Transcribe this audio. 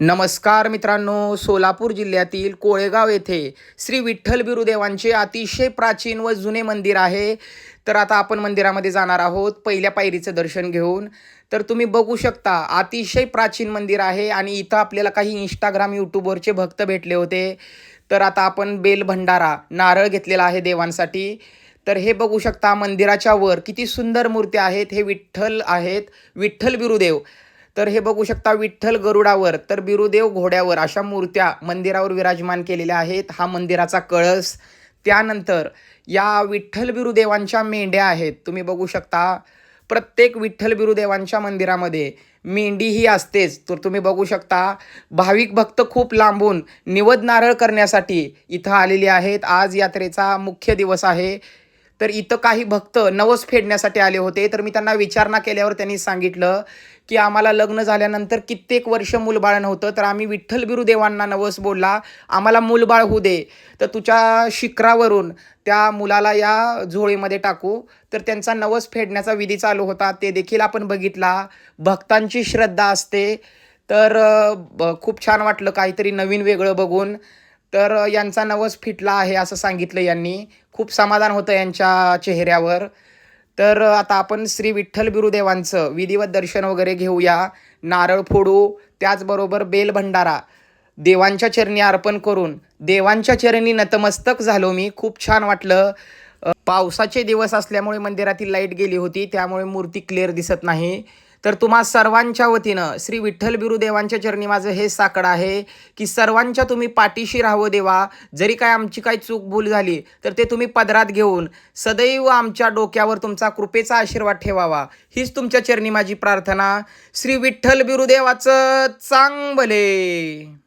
नमस्कार मित्रांनो, सोलापूर जिल्ह्यातील कोळेगाव येथे श्री विठ्ठल बिरुदेवांचे अतिशय प्राचीन व जुने मंदिर आहे. तर आता आपण मंदिरामध्ये जाणार आहोत पहिल्या पायरीचं दर्शन घेऊन. तर तुम्ही बघू शकता अतिशय प्राचीन मंदिर आहे आणि इथं आपल्याला काही इंस्टाग्राम यूट्यूबवरचे भक्त भेटले होते. तर आता आपण बेल भंडारा नारळ घेतलेला आहे देवांसाठी. तर हे बघू शकता मंदिराच्या वर किती सुंदर मूर्त्या आहेत. हे विठ्ठल आहेत, विठ्ठल बिरुदेव. तर हे बघू शकता विठ्ठल गरुडावर तर बिरुदेव घोड्यावर अशा मूर्त्या मंदिरावर विराजमान केलेल्या आहेत. हा मंदिराचा कळस. त्यानंतर या विठ्ठल बिरुदेवांच्या मेंढ्या आहेत. तुम्ही बघू शकता प्रत्येक विठ्ठल बिरुदेवांच्या मंदिरामध्ये मेंढी ही असतेच. तर तुम्ही बघू शकता भाविक भक्त खूप लांबून निवद नारळ करण्यासाठी इथं आलेले आहेत. आज यात्रेचा मुख्य दिवस आहे. तर इथं काही भक्त नवस फेडण्यासाठी आले होते. तर मी त्यांना विचारणा केल्यावर त्यांनी सांगितलं की आम्हाला लग्न झाल्यानंतर कित्येक वर्ष मूलबाळ नव्हतं. तर आम्ही विठ्ठल बिरुदेवांना नवस बोलला, आम्हाला मूलबाळ होऊ दे, तर तुझ्या शिखरावरून त्या मुलाला या झोळीमध्ये टाकू. तर त्यांचा नवस फेडण्याचा विधी चालू होता, ते देखील आपण बघितला. भक्तांची श्रद्धा असते. तर खूप छान वाटलं काहीतरी नवीन वेगळं बघून. तर यांचा नवस फिटला आहे असं सांगितलं यांनी. खूप समाधान होतं यांच्या चेहऱ्यावर. तर आता आपण श्री विठ्ठल बिरुदेवांचं विधिवत दर्शन वगैरे घेऊया. नारळ फोडू, त्याचबरोबर बेल भंडारा देवांच्या चरणी अर्पण करून देवांच्या चरणी नतमस्तक झालो मी. खूप छान वाटलं. पावसाचे दिवस असल्यामुळे मंदिरातील लाईट गेली होती, त्यामुळे मूर्ती क्लिअर दिसत नाही. तर तुम्हा सर्वांच्या वतीनं श्री विठ्ठल बिरुदेवांच्या चरणी माझं हे साकडं आहे की सर्वांच्या तुम्ही पाठीशी राहावं देवा. जरी काय आमची काही चूक भूल झाली तर ते तुम्ही पदरात घेऊन सदैव आमच्या डोक्यावर तुमचा कृपेचा आशीर्वाद ठेवावा, हीच तुमच्या चरणी माझी प्रार्थना. श्री विठ्ठल बिरुदेवाचं चांग भले.